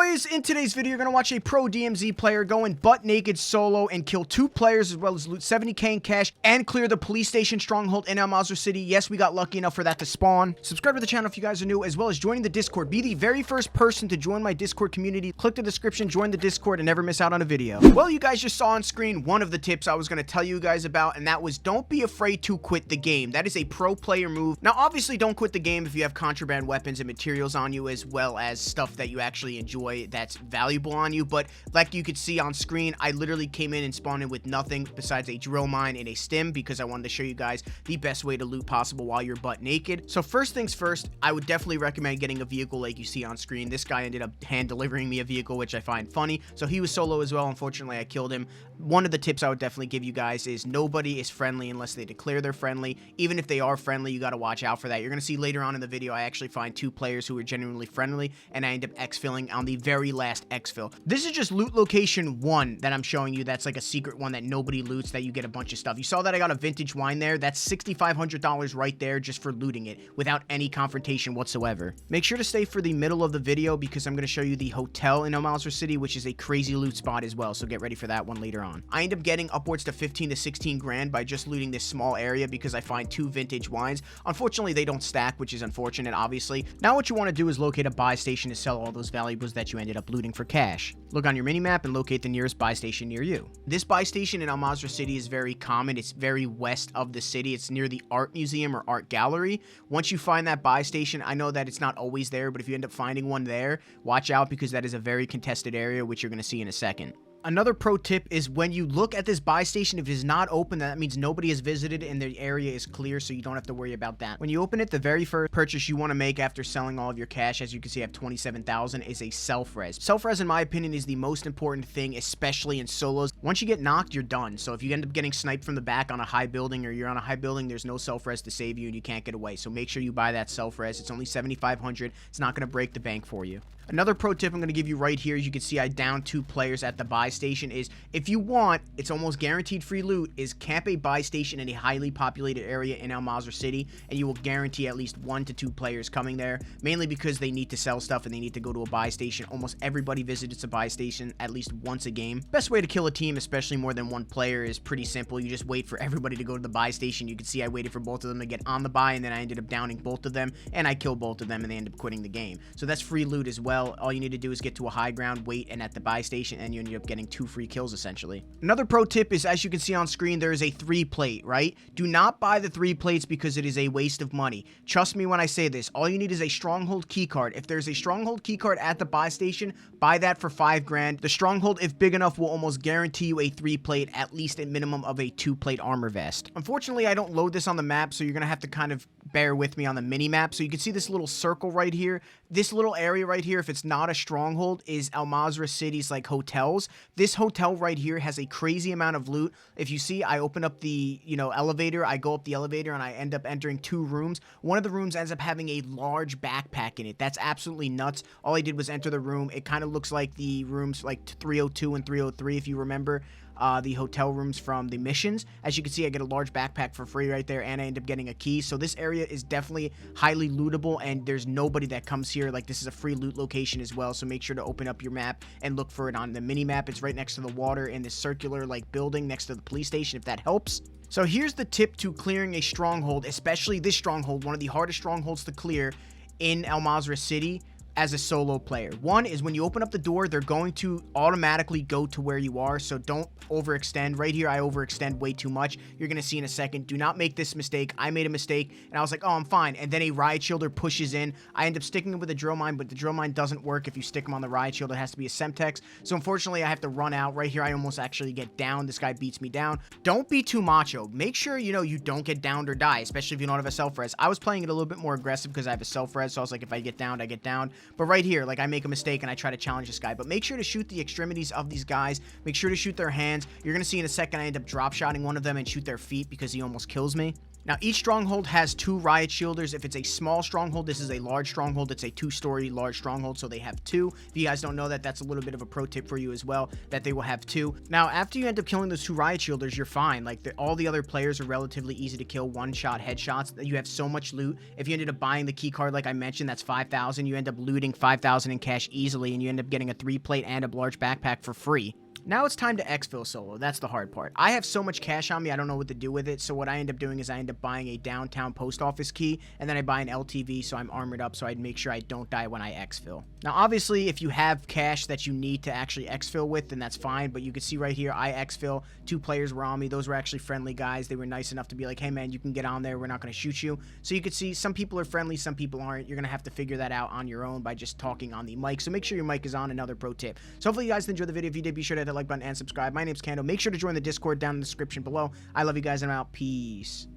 boys? In today's video, you're going to watch a pro DMZ player going butt naked solo and kill 2 players as well as loot 70k in cash and clear the police station stronghold in Al-Mazrah City. Yes, we got lucky enough for that to spawn. Subscribe to the channel if you guys are new, as well as joining the Discord. Be the very first person to join my Discord community. Click the description, join the Discord, and never miss out on a video. Well, you guys just saw on screen one of the tips I was going to tell you guys about, and that was don't be afraid to quit the game. That is a pro player move. Now, obviously, don't quit the game if you have contraband weapons and materials on you, as well as stuff that you actually enjoy that's valuable on you. But like you could see on screen, I literally came in and spawned in with nothing besides a drill mine and a stim because I wanted to show you guys the best way to loot possible while you're butt naked. So first things first, I would definitely recommend getting a vehicle like you see on screen. This guy ended up hand delivering me a vehicle, which I find funny. So he was solo as well. Unfortunately, I killed him. One of the tips I would definitely give you guys is nobody is friendly unless they declare they're friendly. Even if they are friendly, you got to watch out for that. You're going to see later on in the video, I actually find 2 players who are genuinely friendly, and I end up exfilling on the very last exfil. This is just loot location 1 that I'm showing you. That's like a secret one that nobody loots, that you get a bunch of stuff. You saw that I got a vintage wine there. That's $6,500 right there just for looting it without any confrontation whatsoever. Make sure to stay for the middle of the video because I'm going to show you the hotel in Al-Mazrah City, which is a crazy loot spot as well. So get ready for that one later on. I end up getting upwards to 15 to 16 grand by just looting this small area because I find 2 vintage wines. Unfortunately, they don't stack, which is unfortunate, obviously. Now what you want to do is locate a buy station to sell all those valuables that you ended up looting for cash. Look on your minimap and locate the nearest buy station near you. This buy station in Al-Mazrah City is very common. It's very west of the city. It's near the art museum or art gallery. Once you find that buy station, I know that it's not always there, but if you end up finding one there, watch out because that is a very contested area, which you're going to see in a second. Another pro tip is when you look at this buy station, if it is not open, that means nobody has visited and the area is clear, so you don't have to worry about that. When you open it, the very first purchase you want to make after selling all of your cash, as you can see I have 27,000, is a self-res. Self-res, in my opinion, is the most important thing, especially in solos. Once you get knocked, you're done. So if you end up getting sniped from the back on a high building, or you're on a high building, there's no self-res to save you and you can't get away. So make sure you buy that self-res. It's only 7,500. It's not going to break the bank for you. Another pro tip I'm going to give you right here, as you can see I downed 2 players at the buy station, is if you want, it's almost guaranteed free loot, is camp a buy station in a highly populated area in Al-Mazrah City, and you will guarantee at least 1 to 2 players coming there, mainly because they need to sell stuff and they need to go to a buy station. Almost everybody visits a buy station at least once a game. Best way to kill a team, especially more than 1 player, is pretty simple. You just wait for everybody to go to the buy station. You can see I waited for both of them to get on the buy, and then I ended up downing both of them, and I killed both of them, and they ended up quitting the game. So that's free loot as well. All you need to do is get to a high ground, wait, and at the buy station, and you end up getting 2 free kills essentially. Another pro tip is, as you can see on screen, there is a 3 plate, right? Do not buy the 3 plates because it is a waste of money. Trust me when I say this. All you need is a stronghold keycard. If there's a stronghold keycard at the buy station, buy that for 5 grand. The stronghold, if big enough, will almost guarantee you a 3 plate, at least a minimum of a 2 plate armor vest. Unfortunately, I don't load this on the map, so you're gonna have to kind of bear with me on the mini map. So you can see this little circle right here. This little area right here, if it's not a stronghold, is Al-Mazrah City's like hotels. This hotel right here has a crazy amount of loot. If you see, I open up the, elevator, I go up the elevator and I end up entering 2 rooms. One of the rooms ends up having a large backpack in it. That's absolutely nuts. All I did was enter the room. It kind of looks like the rooms like 302 and 303, if you remember. The hotel rooms from the missions. As you can see, I get a large backpack for free right there, and I end up getting a key. So this area is definitely highly lootable, and there's nobody that comes here. Like, this is a free loot location as well, so make sure to open up your map and look for it on the mini map. It's right next to the water in this circular like building next to the police station, if that helps. So here's the tip to clearing a stronghold, especially this stronghold, one of the hardest strongholds to clear in Al-Mazrah City as a solo player. One is when you open up the door, they're going to automatically go to where you are, so don't overextend. Right here, I overextend way too much. You're going to see in a second. Do not make this mistake. I made a mistake, and I was like, oh, I'm fine. And then a riot shielder pushes in. I end up sticking him with a drill mine, but the drill mine doesn't work if you stick him on the riot shield. It has to be a Semtex. So unfortunately, I have to run out. Right here, I almost actually get down. This guy beats me down. Don't be too macho. Make sure, you don't get downed or die, especially if you don't have a self-res. I was playing it a little bit more aggressive because I have a self-res, so I was like, if I get downed, I get downed. But right here, like, I make a mistake and I try to challenge this guy. But make sure to shoot the extremities of these guys. Make sure to shoot their hands. You're going to see in a second I end up drop shotting one of them and shoot their feet because he almost kills me. Now, each stronghold has 2 riot shielders. If it's a small stronghold, this is a large stronghold. It's a 2-story large stronghold, so they have 2. If you guys don't know that, that's a little bit of a pro tip for you as well, that they will have 2. Now, after you end up killing those 2 riot shielders, you're fine. Like, all the other players are relatively easy to kill, one-shot headshots. You have so much loot. If you ended up buying the key card, like I mentioned, that's 5,000. You end up looting 5,000 in cash easily, and you end up getting a 3-plate and a large backpack for free. Now it's time to exfil solo. That's the hard part. I have so much cash on me, I don't know what to do with it. So what I end up doing is I end up buying a downtown post office key, and then I buy an LTV so I'm armored up so I'd make sure I don't die when I exfil. Now, obviously, if you have cash that you need to actually exfil with, then that's fine. But you can see right here, I exfil. 2 players were on me. Those were actually friendly guys. They were nice enough to be like, hey, man, you can get on there. We're not going to shoot you. So you can see some people are friendly, some people aren't. You're going to have to figure that out on your own by just talking on the mic. So make sure your mic is on. Another pro tip. So hopefully you guys enjoyed the video. If you did, be sure to hit that like button and subscribe. My name's Cando. Make sure to join the Discord down in the description below. I love you guys, and I'm out. Peace.